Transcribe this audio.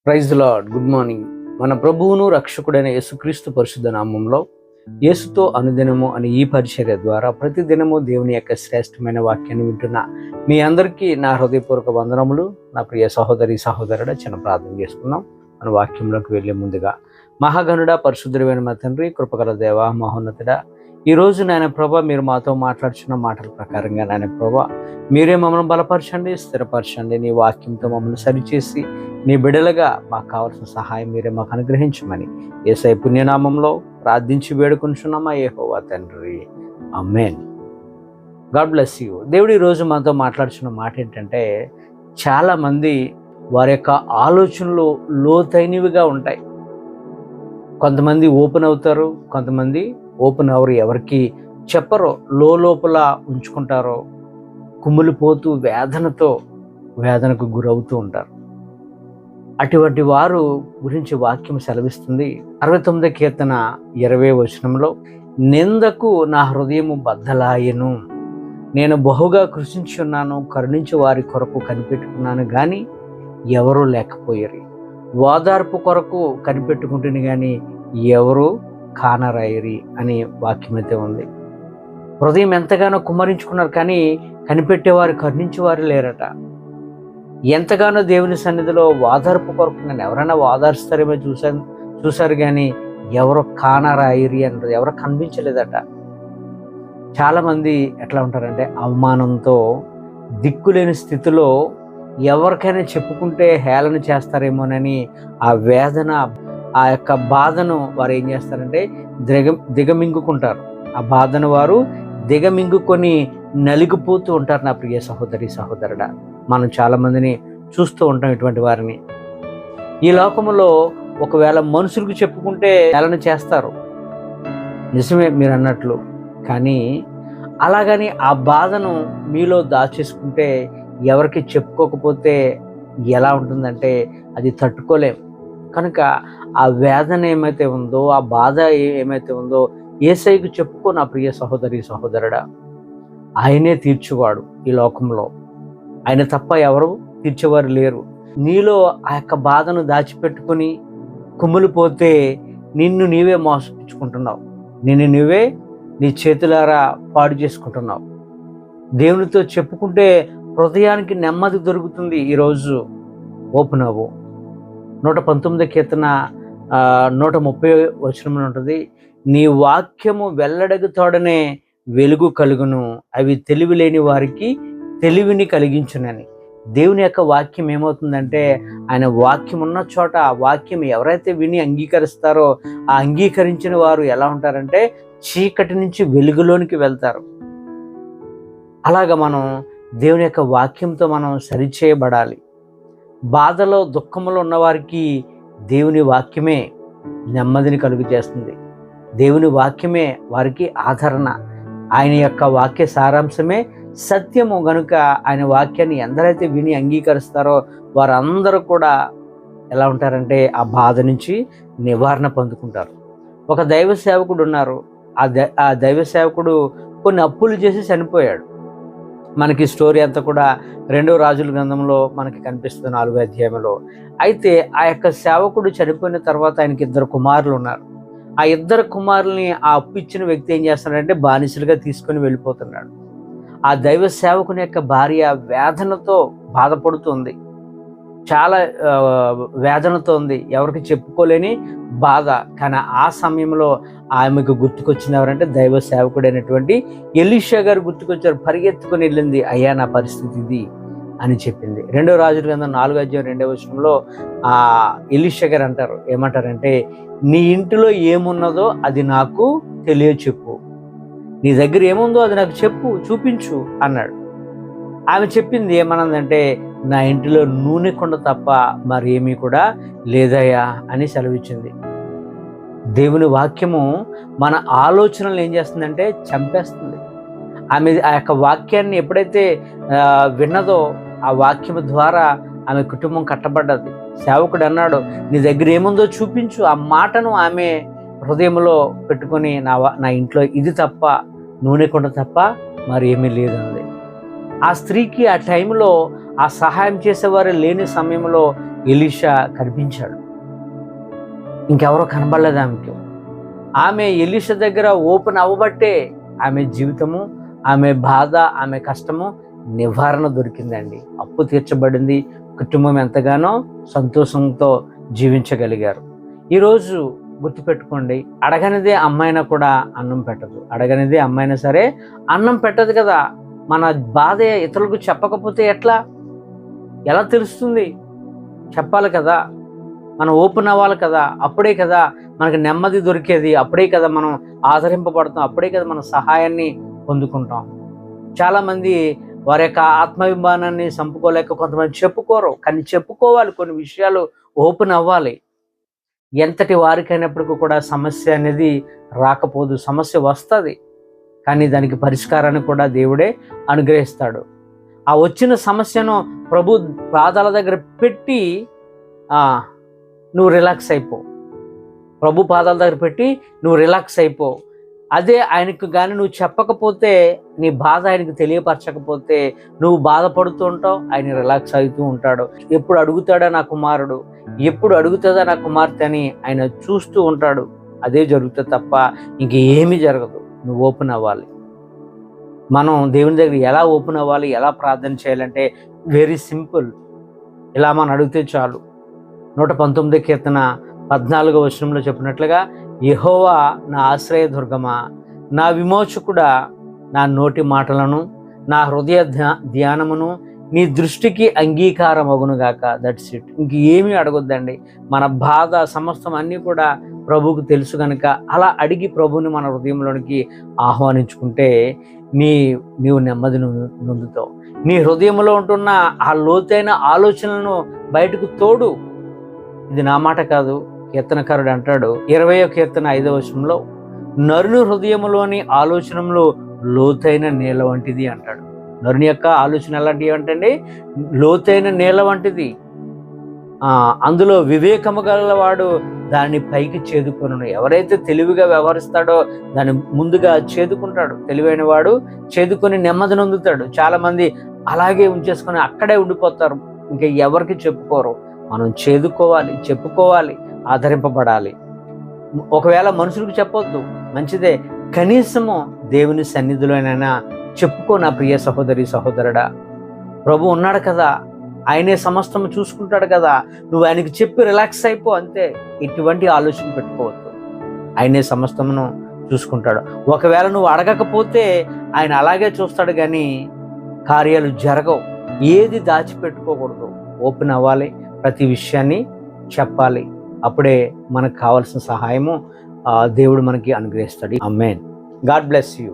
Praise the lord. Good morning. మన ప్రభువును రక్షకుడైన యేసుక్రీస్తు పరిశుద్ధ నామంలో యేసుతో అనుదినము అనే ఈ పరిచర్య ద్వారా ప్రతిదినము దేవుని యొక్క శ్రేష్టమైన వాక్యాన్ని వింటున్న మీ అందరికీ నా హృదయపూర్వక వందనములు. నా ప్రియ సహోదరి సహోదరుడా, చిన్న ప్రార్థన చేసుకుందాం. మన వాక్యంలోకి వెళ్ళే ముందుగా, మహాగణుడా, పరిశుద్ధుడైన మా తండ్రి, కృపగల దేవ, మహోన్నతుడా, ఈరోజు నాయన ప్రభా మీరు మాతో మాట్లాడుచున్న మాటల ప్రకారంగా నాయన ప్రభా మీరే మమ్మల్ని బలపరచండి, స్థిరపరచండి. నీ వాక్యంతో మమ్మల్ని సరిచేసి నీ బిడలుగా మాకు కావాల్సిన సహాయం మీరే మాకు అనుగ్రహించమని యేసయ్య పుణ్యనామంలో ప్రార్థించి వేడుకుంటున్నామా యెహోవా తండ్రి, ఆమేన్. God bless you. దేవుడు ఈరోజు మాతో మాట్లాడుచున్న మాట ఏంటంటే, చాలామంది వారి యొక్క ఆలోచనలు లోతైనవిగా ఉంటాయి. కొంతమంది ఓపెన్ అవుతారు, కొంతమంది ఓపెన్ అవరు, ఎవరికి చెప్పరో, లోపల ఉంచుకుంటారో, కుమిలిపోతూ వేదనకు గురవుతూ ఉంటారు. అటువంటి వారు గురించి వాక్యం సెలవిస్తుంది. 69 కీర్తన 20 వచనంలో, నిందకు నా హృదయము బద్దలాయెను, నేను బహుగా కృషించి ఉన్నాను, కరుణించి వారి కొరకు కనిపెట్టుకున్నాను కానీ ఎవరూ లేకపోయారు, ఓదార్పు కొరకు కనిపెట్టుకుంటుంది కానీ ఎవరు కానరాయరి అనే వాక్యం అయితే ఉంది. హృదయం ఎంతగానో కుమ్మరించుకున్నారు కానీ కనిపెట్టేవారు, కరుణించేవారు లేరట. ఎంతగానో దేవుని సన్నిధిలో ఓదార్పు కొరకు నన్ను ఎవరైనా ఓదార్స్తారేమో చూశారు కానీ ఎవరు కానరాయరి అన్నారు, ఎవరు కనిపించలేదట. చాలామంది ఎట్లా ఉంటారంటే, అవమానంతో దిక్కులేని స్థితిలో ఎవరికైనా చెప్పుకుంటే హేళన చేస్తారేమోనని ఆ వేదన, ఆ యొక్క బాధను వారు ఏం చేస్తారంటే దిగమింగుకుంటారు. ఆ బాధను వారు దిగమింగుకొని నలిగిపోతూ ఉంటారు. నా ప్రియ సహోదరి సహోదరుడా, మనం చాలామందిని చూస్తూ ఉంటాం ఇటువంటి వారిని. ఈ లోకంలో ఒకవేళ మనుషులకు చెప్పుకుంటే హేళన చేస్తారు, నిజమే మీరు అన్నట్లు. కానీ అలాగని ఆ బాధను మీలో దాచేసుకుంటే, ఎవరికి చెప్పుకోకపోతే ఎలా ఉంటుందంటే అది తట్టుకోలేం. కనుక ఆ వేదన ఏమైతే ఉందో, ఆ బాధ ఏమైతే ఉందో యేసయ్యకు చెప్పుకో నా ప్రియ సహోదరి సహోదరుడా. ఆయనే తీర్చువాడు ఈ లోకంలో, ఆయన తప్ప ఎవరు తీర్చేవారు లేరు. నీలో ఆ యొక్క బాధను దాచిపెట్టుకుని కుమిలిపోతే నిన్ను నీవే మోసపుచ్చుకుంటున్నావు, నిన్ను నువ్వే నీ చేతులారా పాడు చేసుకుంటున్నావు. దేవునితో చెప్పుకుంటే హృదయానికి నెమ్మది దొరుకుతుంది. ఈరోజు ఓపెన్ అవ్వు. 119 కీర్తన 130 వచనంలో ఉంటుంది, నీ వాక్యము వెల్లడగుతోడనే వెలుగు కలుగును, అవి తెలివి లేని వారికి తెలివిని కలిగించునని. దేవుని యొక్క వాక్యం ఏమవుతుందంటే, ఆయన వాక్యం ఉన్న చోట ఆ వాక్యం ఎవరైతే విని అంగీకరిస్తారో, ఆ అంగీకరించిన వారు ఎలా ఉంటారంటే చీకటి నుంచి వెలుగులోనికి వెళ్తారు. అలాగా మనం దేవుని యొక్క వాక్యంతో మనం సరిచేయబడాలి. బాధలో దుఃఖంలో ఉన్నవారికి దేవుని వాక్యమే నెమ్మదిని కలుగు చేస్తుంది. దేవుని వాక్యమే వారికి ఆదరణ. ఆయన యొక్క వాక్య సారాంశమే సత్యము గనుక ఆయన వాక్యాన్ని ఎందరైతే విని అంగీకరిస్తారో వారందరూ కూడా ఎలా ఉంటారంటే ఆ బాధ నుంచి నివారణ పొందుకుంటారు. ఒక దైవ సేవకుడు ఉన్నారు. ఆ దైవ సేవకుడు కొన్ని అప్పులు చేసి చనిపోయాడు. మనకి స్టోరీ అంతా కూడా 2వ రాజుల గ్రంథంలో మనకి కనిపిస్తుంది, 4వ అధ్యాయంలో. అయితే ఆ యొక్క సేవకుడు చనిపోయిన తర్వాత ఆయనకి 2 కుమారులు ఉన్నారు. ఆ 2 కుమారుల్ని ఆ అప్పు ఇచ్చిన వ్యక్తి ఏం చేస్తున్నాడంటే బానిసలుగా తీసుకొని వెళ్ళిపోతున్నాడు. ఆ దైవ సేవకుని యొక్క భార్య వేదనతో బాధపడుతుంది, చాలా వేదనతో ఉంది, ఎవరికి చెప్పుకోలేని బాధ. కానీ ఆ సమయంలో ఆమెకు గుర్తుకొచ్చిన ఎవరంటే దైవ సేవకుడైనటువంటి ఎలీషా గారు గుర్తుకొచ్చారు. పరిగెత్తుకొని వెళ్ళింది, అయ్యా నా పరిస్థితి ఇది అని చెప్పింది. 2వ రాజుల గ్రంథం 4వ అధ్యాయం 2వ వచనంలో ఆ ఎలీషా గారు అంటారు, ఏమంటారంటే, నీ ఇంటిలో ఏమున్నదో అది నాకు తెలియచెప్పు, నీ దగ్గర ఏముందో అది నాకు చెప్పు, చూపించు అన్నాడు. ఆమె చెప్పింది ఏమన్నదంటే, నా ఇంటిలో నూనె కొండ తప్ప మరేమీ కూడా లేదయ్యా అని సెలవిచ్చింది. దేవుని వాక్యము మన ఆలోచనలు ఏం చేస్తుందంటే చంపేస్తుంది. ఆమె ఆ యొక్క వాక్యాన్ని ఎప్పుడైతే విన్నదో ఆ వాక్యము ద్వారా ఆమె కుటుంబం కట్టబడ్డది. సేవకుడు అన్నాడు, నీ దగ్గర ఏముందో చూపించు. ఆ మాటను ఆమె హృదయంలో పెట్టుకొని నా ఇంట్లో ఇది తప్ప, నూనె కొండ తప్ప మరి ఏమీ లేదంది. ఆ స్త్రీకి ఆ టైంలో ఆ సహాయం చేసేవారు లేని సమయంలో ఎలీషా కనిపించాడు. ఇంకెవరో కనబడలేదు ఆమెకు. ఆమె ఎలీషా దగ్గర ఓపెన్ అవ్వబట్టే ఆమె జీవితము, ఆమె బాధ, ఆమె కష్టము నివారణ దొరికిందండి. అప్పు తీర్చబడింది. కుటుంబం ఎంతగానో సంతోషంతో జీవించగలిగారు. ఈరోజు గుర్తుపెట్టుకోండి, అడగనిదే అమ్మాయినా కూడా అన్నం పెట్టదు. అడగనిదే అమ్మాయినా సరే అన్నం పెట్టదు కదా. మన బాధ ఇతరులకు చెప్పకపోతే ఎలా తెలుస్తుంది? చెప్పాలి కదా, మనం ఓపెన్ అవ్వాలి కదా. అప్పుడే కదా మనకు నెమ్మది దొరికేది, అప్పుడే కదా మనం ఆదరింపబడతాం, అప్పుడే కదా మన సహాయాన్ని పొందుకుంటాం. చాలామంది వారి యొక్క ఆత్మాభిమానాన్ని చంపుకోలేక కొంతమంది చెప్పుకోరు, కానీ చెప్పుకోవాలి. కొన్ని విషయాలు ఓపెన్ అవ్వాలి. ఎంతటి వారికైనప్పటికీ కూడా సమస్య అనేది రాకపోదు. సమస్య వస్తుంది, కానీ దానికి పరిష్కారాన్ని కూడా దేవుడే అనుగ్రహిస్తాడు. ఆ వచ్చిన సమస్యను ప్రభు పాదాల దగ్గర పెట్టి నువ్వు రిలాక్స్ అయిపో. ప్రభు పాదాల దగ్గర పెట్టి నువ్వు రిలాక్స్ అయిపో. అదే ఆయనకు కానీ నువ్వు చెప్పకపోతే, నీ బాధ ఆయనకు తెలియపరచకపోతే నువ్వు బాధపడుతూ ఉంటావు, ఆయన రిలాక్స్ అవుతూ ఉంటాడు. ఎప్పుడు అడుగుతాడా నా కుమారుడు, ఎప్పుడు అడుగుతుందా నా కుమార్తె అని ఆయన చూస్తూ ఉంటాడు. అదే జరుగుతుంది తప్ప ఇంకేమీ జరగదు. నువ్వు ఓపెన్ అవ్వాలి. మనం దేవుని దగ్గర ఎలా ఓపెన్ అవ్వాలి, ఎలా ప్రార్థన చేయాలంటే వెరీ సింపుల్. ఇలా మనం అడిగితే చాలు. 119 కీర్తన 14వ వచనంలో చెప్పినట్లుగా, యెహోవా నా ఆశ్రయదుర్గమా, నా విమోచకుడా, నా నోటి మాటలను, నా హృదయ ధ్యానమును నీ దృష్టికి అంగీకారం అగునుగాక. That's it. ఇంకేమీ అడగొద్దండి. మన బాధ సమస్తం అన్నీ కూడా ప్రభువుకు తెలుసు కనుక అలా అడిగి ప్రభువుని మన హృదయంలోనికి ఆహ్వానించుకుంటే నీవు నెమ్మది నొందుతావు. నీ హృదయంలో ఉంటున్న ఆ లోతైన ఆలోచనలను బయటకు తోడు. ఇది నా మాట కాదు, కీర్తనకారుడు అంటాడు 20వ కీర్తన 5వ వచనంలో, నరుని హృదయములోని ఆలోచనలు లోతైన నేల వంటిది అంటాడు. నరుని యొక్క ఆలోచన ఎలాంటివి అంటే లోతైన నేల వంటిది. అందులో వివేకము గలవాడు దాన్ని పైకి చేదుకొనును. ఎవరైతే తెలివిగా వ్యవహరిస్తాడో దాన్ని ముందుగా చేదుకుంటాడు. తెలివైన వాడు చేదుకొని నెమ్మది నొందుతాడు. చాలా మంది అలాగే ఉంచేసుకొని అక్కడే ఉండిపోతారు, ఇంకా ఎవరికి చెప్పుకోరు. మనం చేదుకోవాలి, చెప్పుకోవాలి, ఆదరింపబడాలి. ఒకవేళ మనుషులకు చెప్పొద్దు, మంచిదే, కనీసము దేవుని సన్నిధిలోనైనా చెప్పుకో. నా ప్రియ సహోదరి సహోదరుడా, ప్రభు ఉన్నాడు కదా, ఆయనే సమస్తము చూసుకుంటాడు కదా, నువ్వు ఆయనకి చెప్పి రిలాక్స్ అయిపో అంతే. ఎటువంటి ఆలోచన పెట్టుకోవద్దు, ఆయనే సమస్తమును చూసుకుంటాడు. ఒకవేళ నువ్వు అడగకపోతే ఆయన అలాగే చూస్తాడు, కానీ కార్యాలు జరగవు. ఏది దాచిపెట్టుకోకూడదు, ఓపెన్ అవ్వాలి, ప్రతి విషయాన్ని చెప్పాలి. అప్పుడే మనకు కావాల్సిన సహాయము దేవుడు మనకి అనుగ్రహిస్తాడు. ఆమేన్. God bless you.